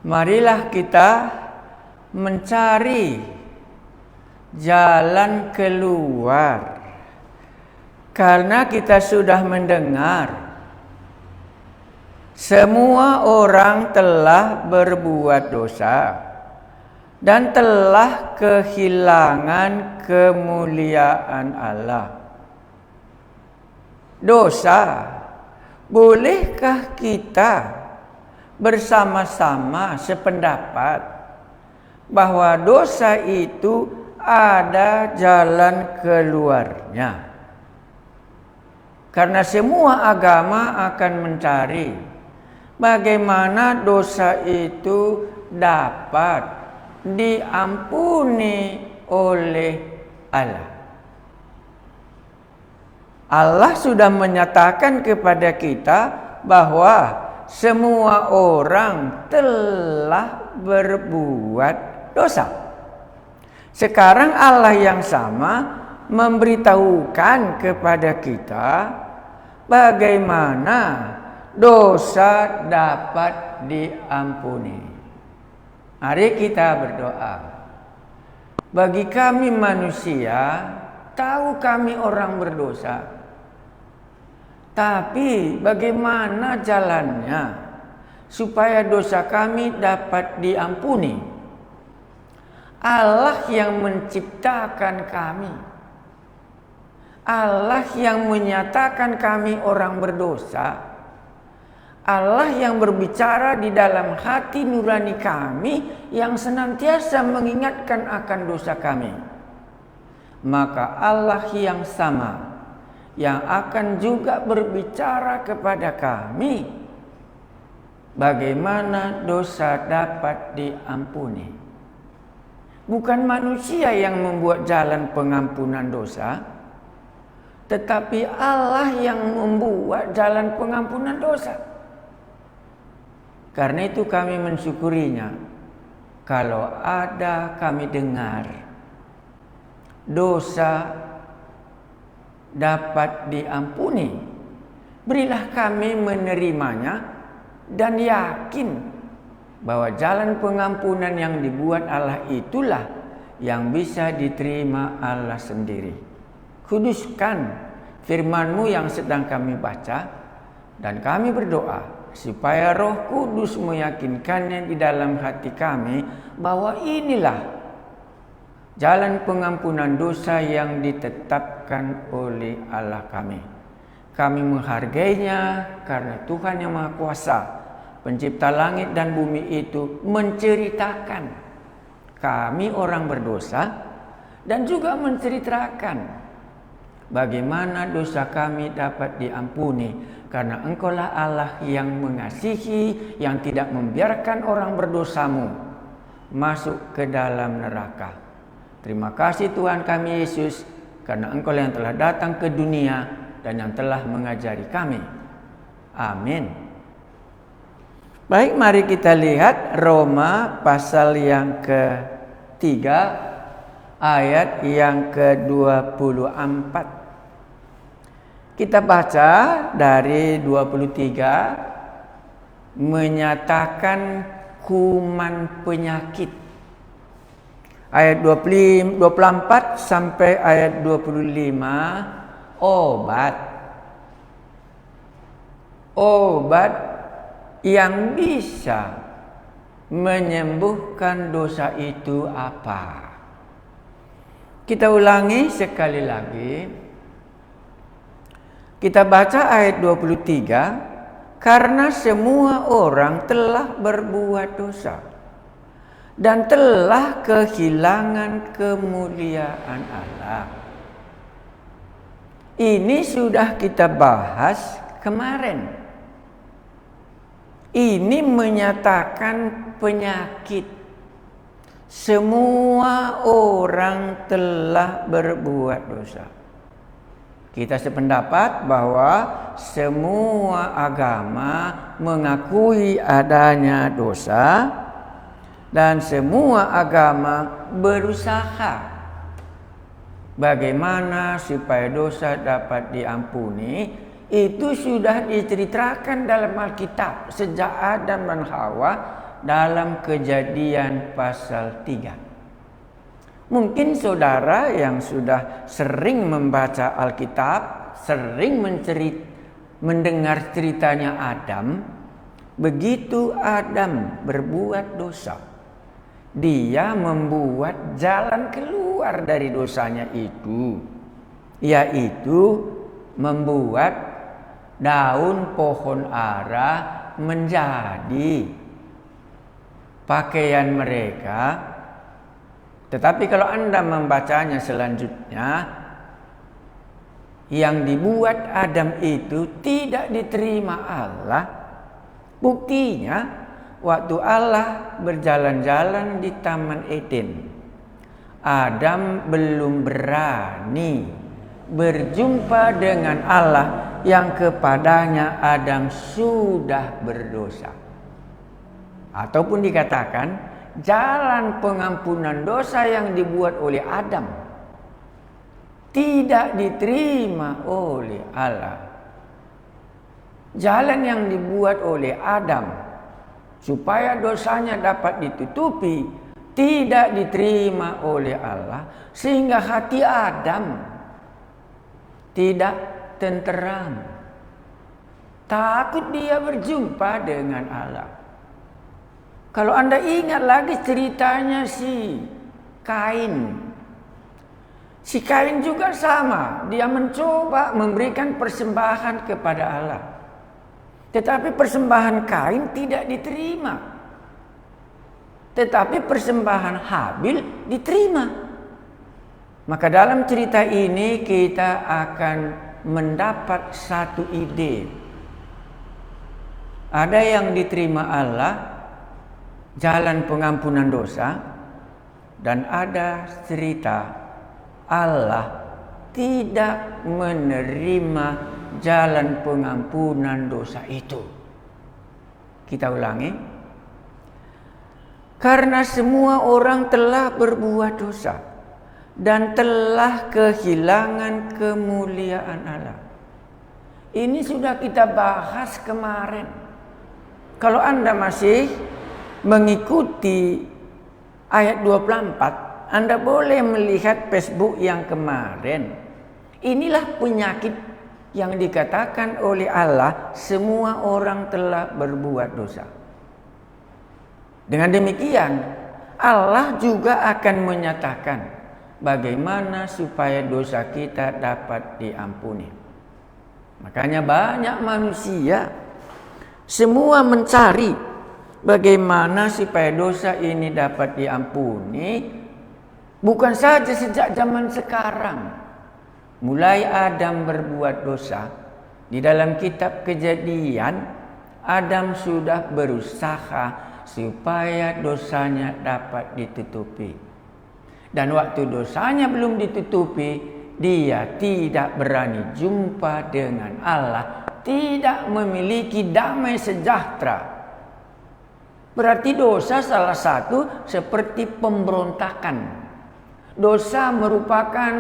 marilah kita mencari jalan keluar. Karena kita sudah mendengar semua orang telah berbuat dosa dan telah kehilangan kemuliaan Allah. Dosa, bolehkah kita bersama-sama sependapat bahwa dosa itu ada jalan keluarnya? Karena semua agama akan mencari bagaimana dosa itu dapat diampuni oleh Allah. Allah sudah menyatakan kepada kita bahwa semua orang telah berbuat dosa. Sekarang Allah yang sama memberitahukan kepada kita bagaimana dosa dapat diampuni. Mari kita berdoa. Bagi kami manusia, tahu kami orang berdosa. Tapi bagaimana jalannya supaya dosa kami dapat diampuni? Allah yang menciptakan kami, Allah yang menyatakan kami orang berdosa, Allah yang berbicara di dalam hati nurani kami, yang senantiasa mengingatkan akan dosa kami. Maka Allah yang sama yang akan juga berbicara kepada kami bagaimana dosa dapat diampuni. Bukan manusia yang membuat jalan pengampunan dosa, tetapi Allah yang membuat jalan pengampunan dosa. Karena itu kami mensyukurinya. Kalau ada kami dengar dosa dapat diampuni, berilah kami menerimanya dan yakin bahwa jalan pengampunan yang dibuat Allah itulah yang bisa diterima Allah sendiri. Kuduskan firman-Mu yang sedang kami baca, dan kami berdoa supaya Roh Kudus meyakinkannya di dalam hati kami bahwa inilah jalan pengampunan dosa yang ditetapkan oleh Allah kami. Kami menghargainya karena Tuhan yang Maha Kuasa, pencipta langit dan bumi itu, menceritakan kami orang berdosa dan juga menceritakan bagaimana dosa kami dapat diampuni, karena Engkaulah Allah yang mengasihi, yang tidak membiarkan orang berdosamu masuk ke dalam neraka. Terima kasih Tuhan kami Yesus, karena Engkau yang telah datang ke dunia dan yang telah mengajari kami. Amin. Baik, mari kita lihat Roma pasal yang ke-3 ayat yang ke-24. Kita baca dari 23, menyatakan kuman penyakit. Ayat 24 sampai ayat 25, obat. Obat yang bisa menyembuhkan dosa itu apa? Kita ulangi sekali lagi. Kita baca ayat 23, karena semua orang telah berbuat dosa dan telah kehilangan kemuliaan Allah. Ini sudah kita bahas kemarin. Ini menyatakan penyakit. Semua orang telah berbuat dosa. Kita sependapat bahwa semua agama mengakui adanya dosa, dan semua agama berusaha bagaimana supaya dosa dapat diampuni. Itu sudah diceritakan dalam Alkitab sejak Adam dan Hawa dalam Kejadian pasal 3. Mungkin saudara yang sudah sering membaca Alkitab, sering mendengar ceritanya Adam. Begitu Adam berbuat dosa, dia membuat jalan keluar dari dosanya itu, yaitu membuat daun pohon ara menjadi pakaian mereka. Tetapi kalau Anda membacanya selanjutnya, yang dibuat Adam itu tidak diterima Allah. Buktinya, waktu Allah berjalan-jalan di Taman Eden, Adam belum berani berjumpa dengan Allah yang kepadanya Adam sudah berdosa. Ataupun dikatakan, jalan pengampunan dosa yang dibuat oleh Adam tidak diterima oleh Allah. Jalan yang dibuat oleh Adam supaya dosanya dapat ditutupi tidak diterima oleh Allah, sehingga hati Adam tidak tenteram. Takut dia berjumpa dengan Allah. Kalau Anda ingat lagi ceritanya si Kain. Si Kain juga sama. Dia mencoba memberikan persembahan kepada Allah. Tetapi persembahan Kain tidak diterima. Tetapi persembahan Habil diterima. Maka dalam cerita ini kita akan mendapat satu ide. Ada yang diterima Allah, jalan pengampunan dosa, dan ada cerita Allah tidak menerima jalan pengampunan dosa itu. Kita ulangi. Karena semua orang telah berbuat dosa dan telah kehilangan kemuliaan Allah. Ini sudah kita bahas kemarin. Kalau Anda masih mengikuti ayat 24, Anda boleh melihat Facebook yang kemarin. Inilah penyakit yang dikatakan oleh Allah, semua orang telah berbuat dosa. Dengan demikian, Allah juga akan menyatakan bagaimana supaya dosa kita dapat diampuni. Makanya banyak manusia semua mencari bagaimana supaya dosa ini dapat diampuni. Bukan saja sejak zaman sekarang. Mulai Adam berbuat dosa, di dalam kitab Kejadian, Adam sudah berusaha supaya dosanya dapat ditutupi. Dan waktu dosanya belum ditutupi, dia tidak berani jumpa dengan Allah, tidak memiliki damai sejahtera. Berarti dosa salah satu seperti pemberontakan. Dosa merupakan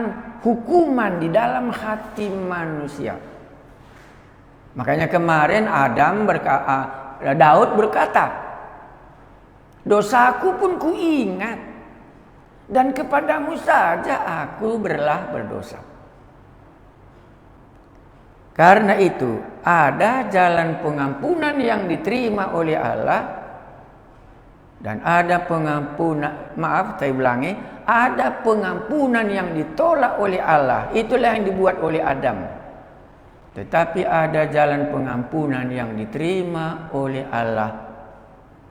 hukuman di dalam hati manusia. Makanya kemarin Daud berkata, dosaku pun kuingat, dan kepadamu saja aku berdosa. Karena itu ada jalan pengampunan yang diterima oleh Allah, dan ada ada pengampunan yang ditolak oleh Allah. Itulah yang dibuat oleh Adam. Tetapi ada jalan pengampunan yang diterima oleh Allah.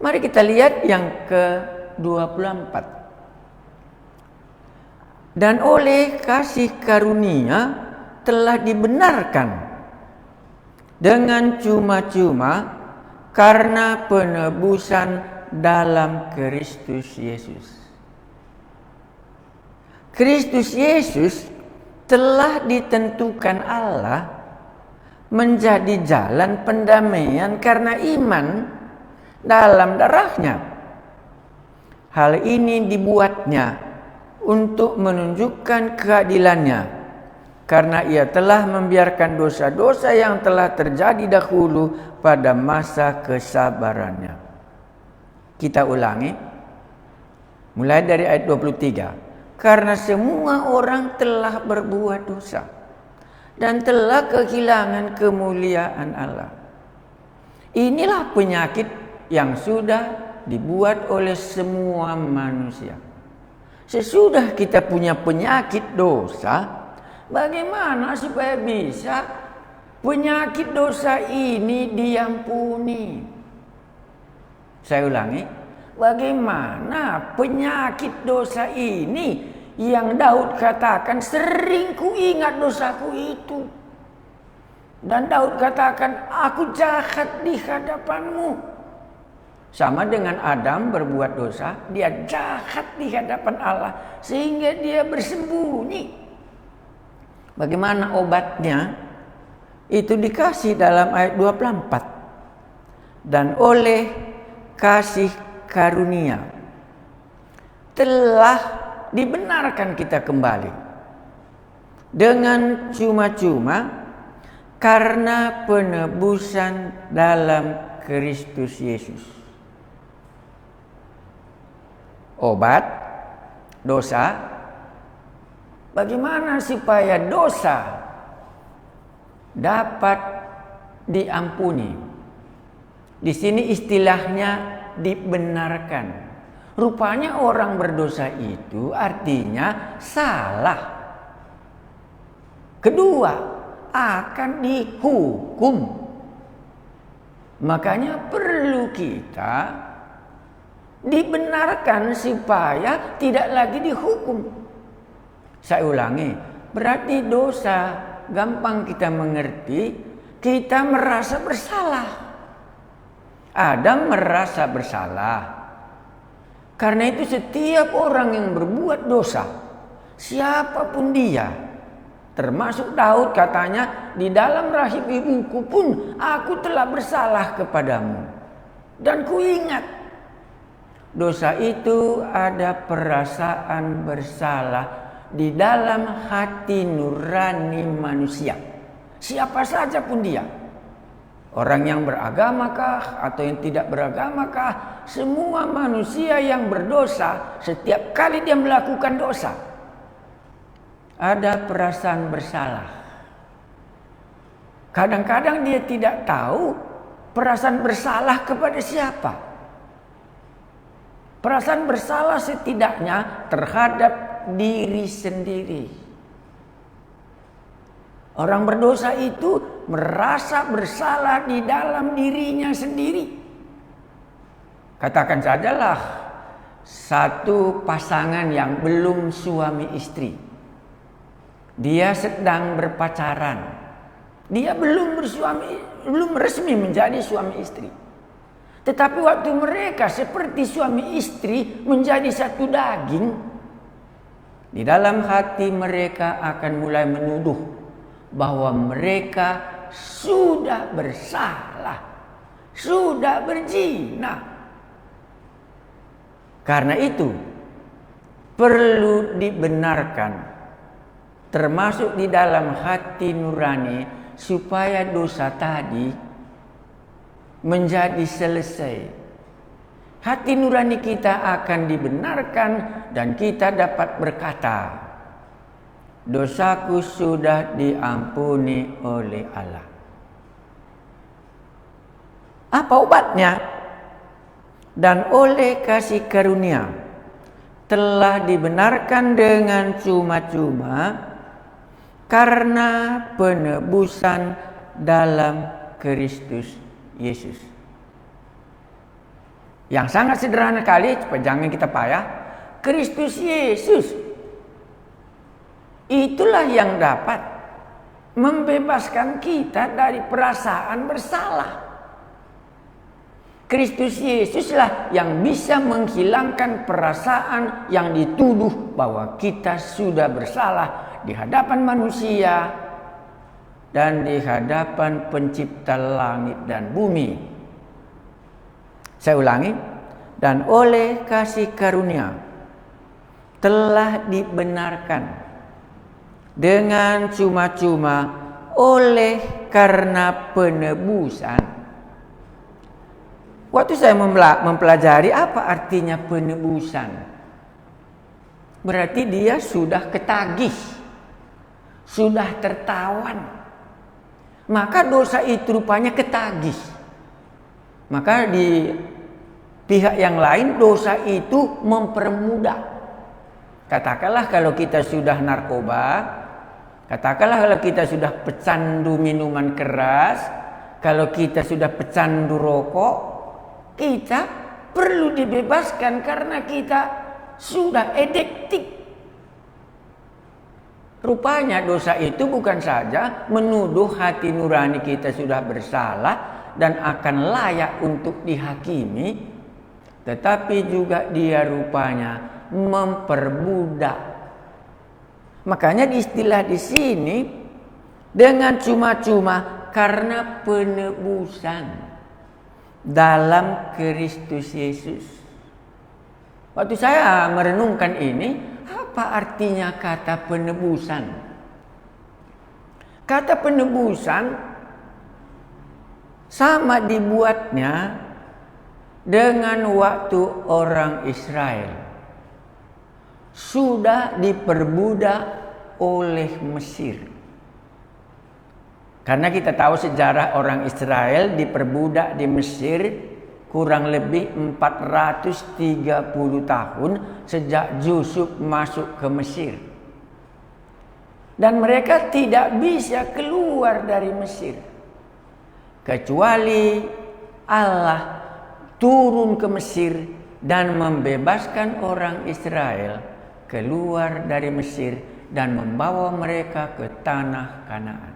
Mari kita lihat yang ke-24. Dan oleh kasih karunia telah dibenarkan dengan cuma-cuma karena penebusan dalam Kristus Yesus. Kristus Yesus telah ditentukan Allah menjadi jalan pendamaian karena iman dalam darahnya. Hal ini dibuatnya untuk menunjukkan keadilannya, karena ia telah membiarkan dosa-dosa yang telah terjadi dahulu pada masa kesabarannya. Kita ulangi. Mulai dari ayat 23. Karena semua orang telah berbuat dosa dan telah kehilangan kemuliaan Allah. Inilah penyakit yang sudah dibuat oleh semua manusia. Sesudah kita punya penyakit dosa, bagaimana supaya bisa penyakit dosa ini diampuni? Saya ulangi, bagaimana penyakit dosa ini yang Daud katakan, sering ku ingat dosaku itu. Dan Daud katakan, aku jahat di hadapanmu. Sama dengan Adam berbuat dosa, dia jahat di hadapan Allah sehingga dia bersembunyi. Bagaimana obatnya? Itu dikasih dalam ayat 24. Dan oleh kasih karunia telah dibenarkan kita kembali dengan cuma-cuma karena penebusan dalam Kristus Yesus. Obat dosa, bagaimana supaya dosa dapat diampuni? Di sini istilahnya dibenarkan. Rupanya orang berdosa itu artinya salah. Kedua, akan dihukum. Makanya perlu kita dibenarkan supaya tidak lagi dihukum. Saya ulangi, berarti dosa gampang kita mengerti, kita merasa bersalah. Adam merasa bersalah. Karena itu setiap orang yang berbuat dosa, siapapun dia, termasuk Daud katanya, di dalam rahim ibuku pun aku telah bersalah kepadamu. Dan ku ingat, dosa itu ada perasaan bersalah di dalam hati nurani manusia. Siapa saja pun dia. Orang yang beragamakah atau yang tidak beragamakah, semua manusia yang berdosa, setiap kali dia melakukan dosa, ada perasaan bersalah. Kadang-kadang dia tidak tahu perasaan bersalah kepada siapa. Perasaan bersalah setidaknya terhadap diri sendiri. Orang berdosa itu merasa bersalah di dalam dirinya sendiri. Katakan sajalah satu pasangan yang belum suami istri. Dia sedang berpacaran. Dia belum resmi menjadi suami istri. Tetapi waktu mereka seperti suami istri menjadi satu daging, di dalam hati mereka akan mulai menuduh bahwa mereka sudah bersalah, sudah berzina. Karena itu perlu dibenarkan, termasuk di dalam hati nurani, supaya dosa tadi menjadi selesai. Hati nurani kita akan dibenarkan dan kita dapat berkata, dosaku sudah diampuni oleh Allah. Apa obatnya? Dan oleh kasih karunia telah dibenarkan dengan cuma-cuma karena penebusan dalam Kristus Yesus. Yang sangat sederhana kali, jangan kita payah. Kristus Yesus itulah yang dapat membebaskan kita dari perasaan bersalah. Kristus Yesuslah yang bisa menghilangkan perasaan yang dituduh bahwa kita sudah bersalah di hadapan manusia dan di hadapan pencipta langit dan bumi. Saya ulangi, dan oleh kasih karunia telah dibenarkan dengan cuma-cuma oleh karena penebusan. Waktu saya mempelajari apa artinya penebusan, berarti dia sudah ketagih, sudah tertawan. Maka dosa itu rupanya ketagih. Maka di pihak yang lain dosa itu mempermudah. Katakanlah kalau kita sudah narkoba, katakanlah kalau kita sudah pecandu minuman keras, kalau kita sudah pecandu rokok, kita perlu dibebaskan karena kita sudah adiktif. Rupanya dosa itu bukan saja menuduh hati nurani kita sudah bersalah dan akan layak untuk dihakimi, tetapi juga dia rupanya memperbudak. Makanya istilah di sini dengan cuma-cuma karena penebusan dalam Kristus Yesus. Waktu saya merenungkan ini, apa artinya kata penebusan? Kata penebusan sama dibuatnya dengan waktu orang Israel sudah diperbudak oleh Mesir. Karena kita tahu sejarah orang Israel diperbudak di Mesir kurang lebih 430 tahun sejak Yusuf masuk ke Mesir. Dan mereka tidak bisa keluar dari Mesir kecuali Allah turun ke Mesir dan membebaskan orang Israel keluar dari Mesir dan membawa mereka ke tanah Kanaan.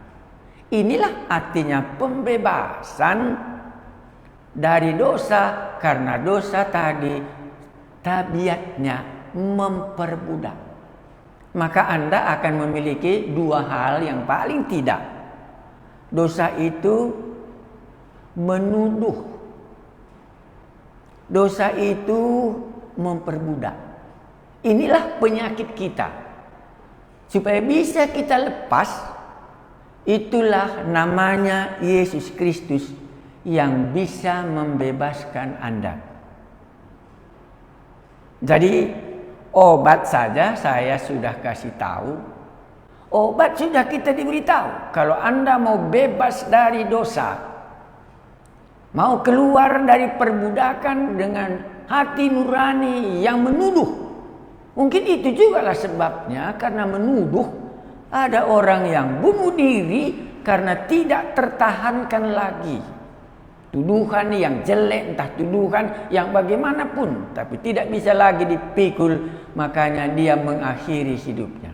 Inilah artinya pembebasan dari dosa, karena dosa tadi tabiatnya memperbudak. Maka Anda akan memiliki dua hal yang paling tidak. Dosa itu menuduh. Dosa itu memperbudak. Inilah penyakit kita. Supaya bisa kita lepas, itulah namanya Yesus Kristus yang bisa membebaskan Anda. Jadi obat saja saya sudah kasih tahu. Obat sudah kita diberitahu. Kalau Anda mau bebas dari dosa, mau keluar dari perbudakan dengan hati nurani yang menuduh. Mungkin itu juga lah sebabnya, karena menuduh. Ada orang yang bunuh diri karena tidak tertahankan lagi. Tuduhan yang jelek, entah tuduhan yang bagaimanapun, tapi tidak bisa lagi dipikul, makanya dia mengakhiri hidupnya.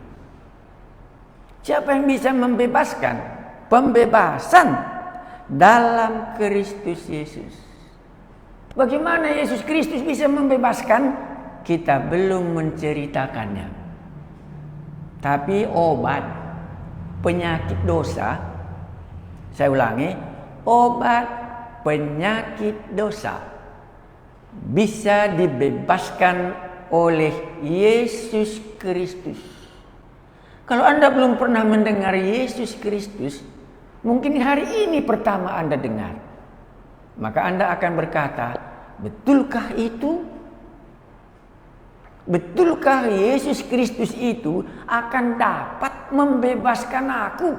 Siapa yang bisa membebaskan? Pembebasan dalam Kristus Yesus. Bagaimana Yesus Kristus bisa membebaskan? Kita belum menceritakannya. Tapi obat penyakit dosa, saya ulangi, obat penyakit dosa bisa dibebaskan oleh Yesus Kristus. Kalau Anda belum pernah mendengar Yesus Kristus, mungkin hari ini pertama Anda dengar. Maka Anda akan berkata, betulkah itu? Betulkah Yesus Kristus itu akan dapat membebaskan aku?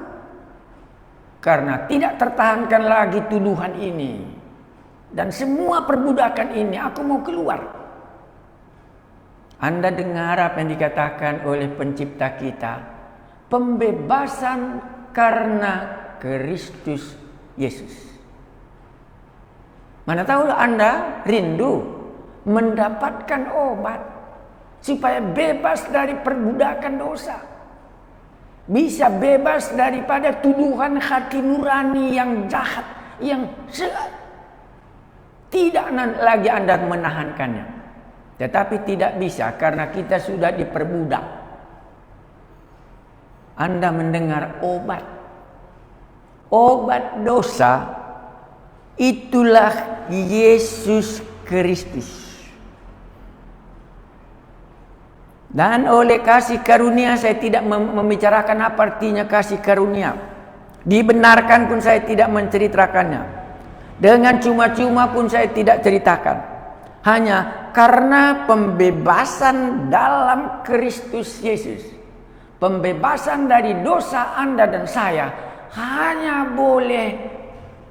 Karena tidak tertahankan lagi tuduhan ini. Dan semua perbudakan ini aku mau keluar. Anda dengar apa yang dikatakan oleh pencipta kita. Pembebasan karena Kristus Yesus. Mana tahu Anda rindu mendapatkan obat supaya bebas dari perbudakan dosa. Bisa bebas daripada tuduhan hati nurani yang jahat, yang tidak lagi Anda menahankannya. Tetapi tidak bisa karena kita sudah diperbudak. Anda mendengar obat. Obat dosa itulah Yesus Kristus. Dan oleh kasih karunia, saya tidak membicarakan apa artinya kasih karunia. Dibenarkan pun saya tidak menceritakannya. Dengan cuma-cuma pun saya tidak ceritakan. Hanya karena pembebasan dalam Kristus Yesus. Pembebasan dari dosa Anda dan saya hanya boleh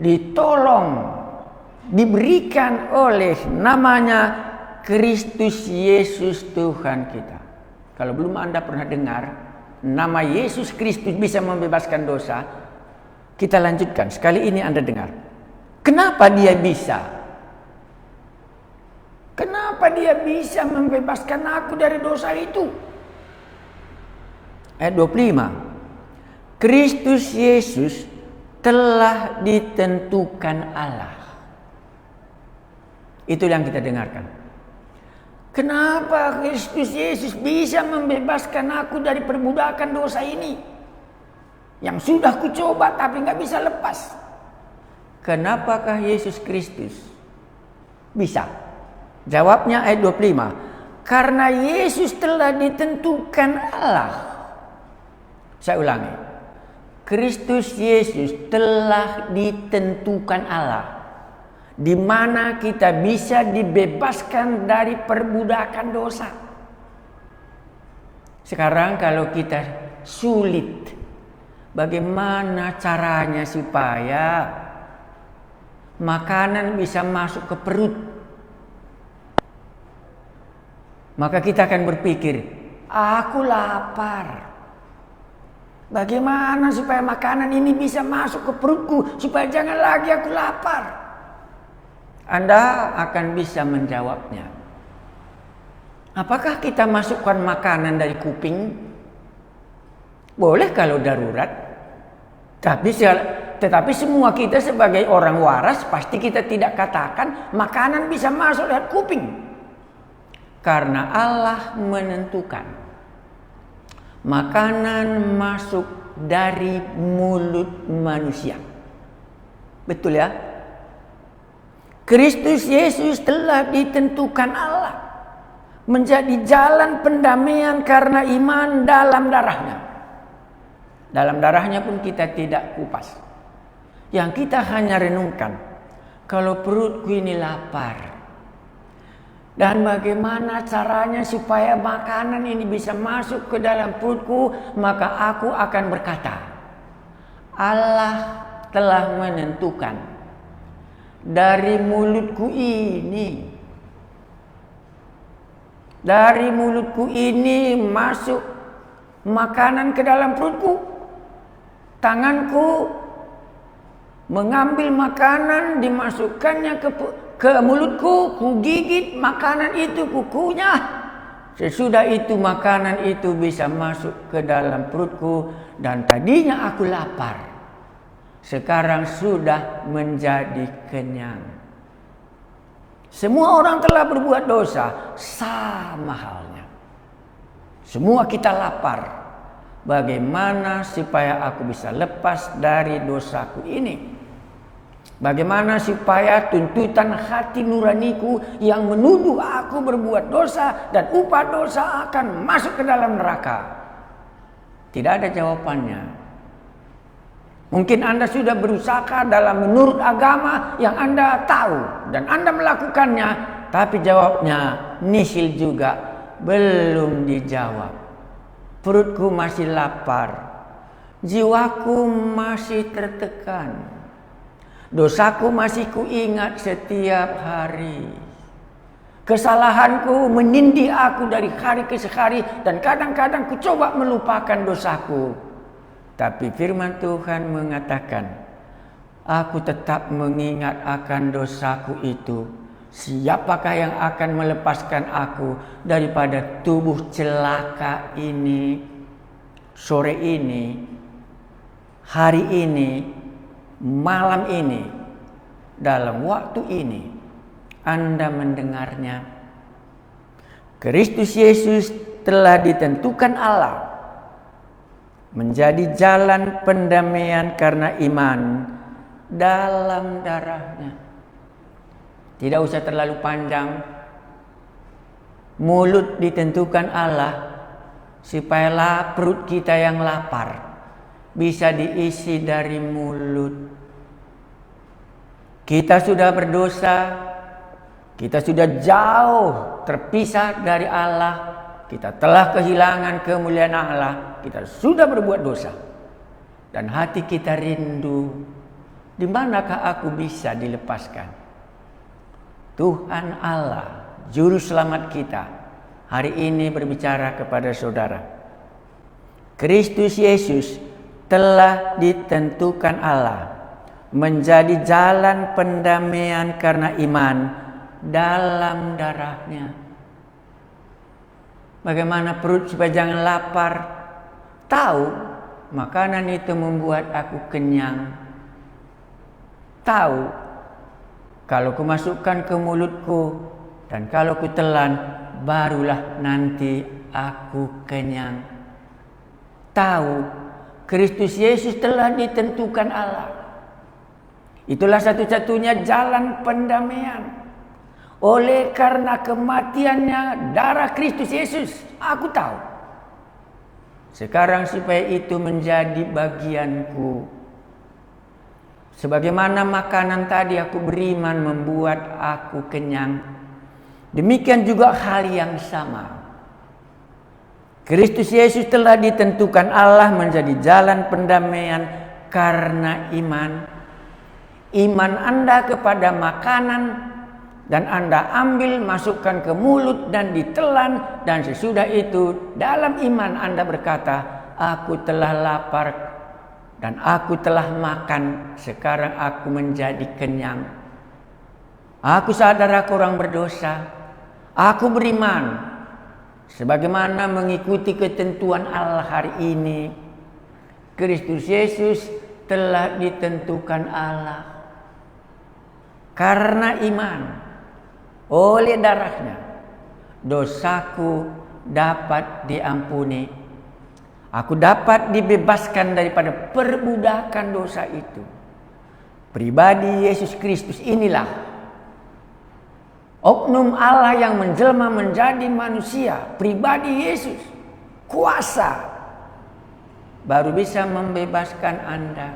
ditolong, diberikan oleh namanya Kristus Yesus Tuhan kita. Kalau belum Anda pernah dengar nama Yesus Kristus bisa membebaskan dosa, kita lanjutkan. Sekali ini Anda dengar. Kenapa dia bisa? Kenapa dia bisa membebaskan aku dari dosa itu? Ayat 25. Kristus Yesus telah ditentukan Allah. Itu yang kita dengarkan. Kenapa Kristus Yesus bisa membebaskan aku dari perbudakan dosa ini? Yang sudah kucoba tapi nggak bisa lepas. Kenapakah Yesus Kristus bisa? Jawabnya ayat 25. Karena Yesus telah ditentukan Allah. Saya ulangi. Kristus Yesus telah ditentukan Allah. Di mana kita bisa dibebaskan dari perbudakan dosa. Sekarang kalau kita sulit, bagaimana caranya supaya makanan bisa masuk ke perut? Maka kita akan berpikir, aku lapar. Bagaimana supaya makanan ini bisa masuk ke perutku, supaya jangan lagi aku lapar? Anda akan bisa menjawabnya. Apakah kita masukkan makanan dari kuping? Boleh kalau darurat. Tetapi semua kita sebagai orang waras pasti kita tidak katakan makanan bisa masuk lewat kuping. Karena Allah menentukan makanan masuk dari mulut manusia. Betul ya? Kristus Yesus telah ditentukan Allah menjadi jalan pendamaian karena iman dalam darahnya. Dalam darahnya pun kita tidak kupas. Yang kita hanya renungkan, kalau perutku ini lapar, dan bagaimana caranya supaya makanan ini bisa masuk ke dalam perutku, maka aku akan berkata, Allah telah menentukan dari mulutku ini masuk makanan ke dalam perutku. Tanganku mengambil makanan, dimasukkannya ke mulutku, ku gigit makanan itu, ku kunyah. Sesudah itu makanan itu bisa masuk ke dalam perutku, dan tadinya aku lapar, sekarang sudah menjadi kenyang. Semua orang telah berbuat dosa, sama halnya. Semua kita lapar. Bagaimana supaya aku bisa lepas dari dosaku ini? Bagaimana supaya tuntutan hati nuraniku yang menuduh aku berbuat dosa dan upah dosa akan masuk ke dalam neraka? Tidak ada jawabannya. Mungkin Anda sudah berusaha dalam menurut agama yang Anda tahu dan Anda melakukannya, tapi jawabnya nisil juga, belum dijawab. Perutku masih lapar, jiwaku masih tertekan, dosaku masih kuingat setiap hari. Kesalahanku menindih aku dari hari ke hari, dan kadang-kadang ku coba melupakan dosaku. Tapi firman Tuhan mengatakan, aku tetap mengingat akan dosaku itu. Siapakah yang akan melepaskan aku daripada tubuh celaka ini? Sore ini, hari ini, malam ini, dalam waktu ini, Anda mendengarnya. Kristus Yesus telah ditentukan Allah menjadi jalan pendamaian karena iman dalam darahnya. Tidak usah terlalu panjang. Mulut ditentukan Allah supaya perut kita yang lapar bisa diisi dari mulut. Kita sudah berdosa, kita sudah jauh terpisah dari Allah, kita telah kehilangan kemuliaan Allah, kita sudah berbuat dosa. Dan hati kita rindu, di manakah aku bisa dilepaskan? Tuhan Allah, Juru Selamat kita, hari ini berbicara kepada saudara. Kristus Yesus telah ditentukan Allah menjadi jalan pendamaian karena iman dalam darahnya. Bagaimana perut supaya jangan lapar? Tahu makanan itu membuat aku kenyang. Tahu kalau kumasukkan ke mulutku dan kalau kutelan, barulah nanti aku kenyang. Tahu Kristus Yesus telah ditentukan Allah. Itulah satu-satunya jalan pendamaian. Oleh karena kematiannya darah Kristus Yesus, aku tahu. Sekarang supaya itu menjadi bagianku. Sebagaimana makanan tadi aku beriman membuat aku kenyang, demikian juga hal yang sama. Kristus Yesus telah ditentukan Allah menjadi jalan pendamaian karena iman. Iman Anda kepada makanan dan Anda ambil, masukkan ke mulut dan ditelan, dan sesudah itu dalam iman Anda berkata, aku telah lapar dan aku telah makan, sekarang aku menjadi kenyang. Aku sadar aku orang berdosa, aku beriman. Sebagaimana mengikuti ketentuan Allah hari ini, Kristus Yesus telah ditentukan Allah. Karena iman, oleh darahnya, dosaku dapat diampuni. Aku dapat dibebaskan daripada perbudakan dosa itu. Pribadi Yesus Kristus inilah oknum Allah yang menjelma menjadi manusia, pribadi Yesus, kuasa, baru bisa membebaskan Anda.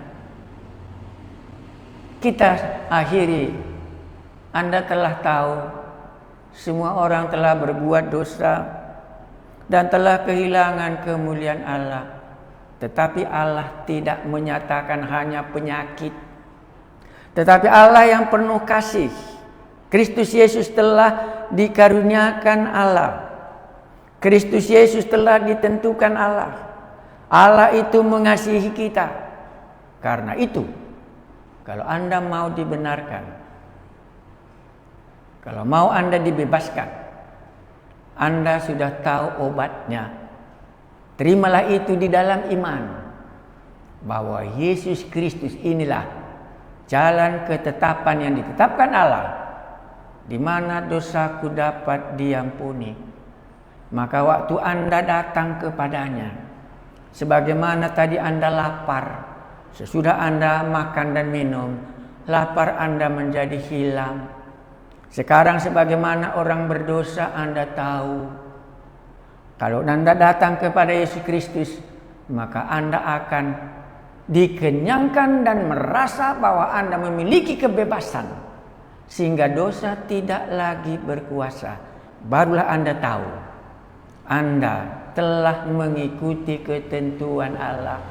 Kita akhiri, Anda telah tahu, semua orang telah berbuat dosa dan telah kehilangan kemuliaan Allah. Tetapi Allah tidak menyatakan hanya penyakit, tetapi Allah yang penuh kasih. Kristus Yesus telah dikaruniakan Allah. Kristus Yesus telah ditentukan Allah. Allah itu mengasihi kita. Karena itu, kalau Anda mau dibenarkan, kalau mau Anda dibebaskan, Anda sudah tahu obatnya. Terimalah itu di dalam iman, bahwa Yesus Kristus inilah jalan ketetapan yang ditetapkan Allah, di mana dosaku dapat diampuni. Maka waktu Anda datang kepadanya, sebagaimana tadi Anda lapar, sesudah Anda makan dan minum, lapar Anda menjadi hilang. Sekarang sebagaimana orang berdosa, Anda tahu, kalau Anda datang kepada Yesus Kristus, maka Anda akan dikenyangkan dan merasa bahwa Anda memiliki kebebasan, sehingga dosa tidak lagi berkuasa. Barulah Anda tahu Anda telah mengikuti ketentuan Allah.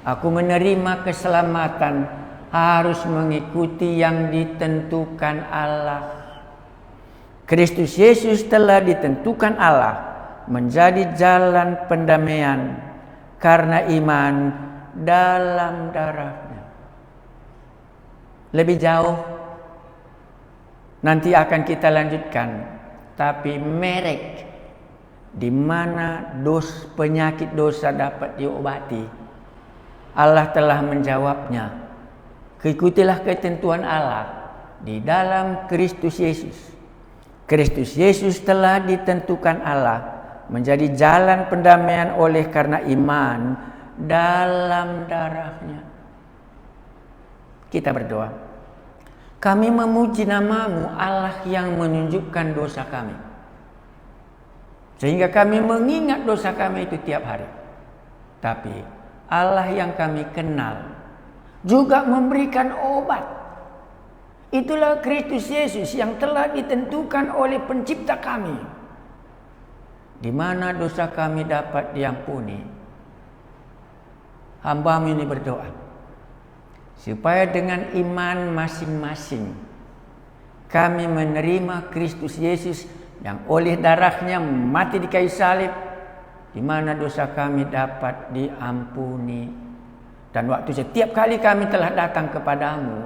Aku menerima keselamatan harus mengikuti yang ditentukan Allah. Kristus Yesus telah ditentukan Allah menjadi jalan pendamaian karena iman dalam darahnya. Lebih jauh nanti akan kita lanjutkan, tapi merek di mana penyakit dosa dapat diobati, Allah telah menjawabnya. Ikutilah ketentuan Allah di dalam Kristus Yesus. Kristus Yesus telah ditentukan Allah menjadi jalan pendamaian oleh karena iman dalam darahnya. Kita berdoa. Kami memuji nama-Mu, Allah yang menunjukkan dosa kami, sehingga kami mengingat dosa kami itu tiap hari. Tapi Allah yang kami kenal juga memberikan obat Itulah Kristus Yesus yang telah ditentukan oleh pencipta kami, di mana dosa kami dapat diampuni. Hamba-Mu ini berdoa supaya dengan iman masing-masing kami menerima Kristus Yesus yang oleh darah-Nya mati di kayu salib, di mana dosa kami dapat diampuni. Dan waktu setiap kali kami telah datang kepadamu,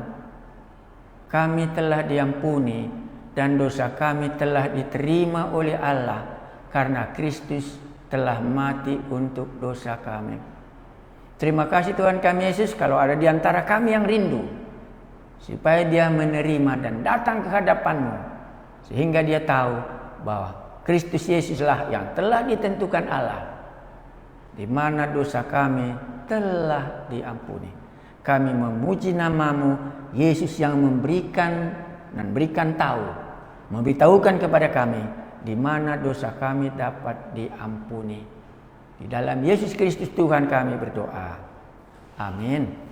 kami telah diampuni dan dosa kami telah diterima oleh Allah karena Kristus telah mati untuk dosa kami. Terima kasih Tuhan kami Yesus, kalau ada di antara kami yang rindu supaya dia menerima dan datang ke hadapan-Mu, sehingga dia tahu bahwa Kristus Yesuslah yang telah ditentukan Allah, di mana dosa kami telah diampuni. Kami memuji nama-Mu, Yesus, yang memberikan dan berikan tahu, memberitahukan kepada kami di mana dosa kami dapat diampuni. Di dalam Yesus Kristus Tuhan kami berdoa. Amin.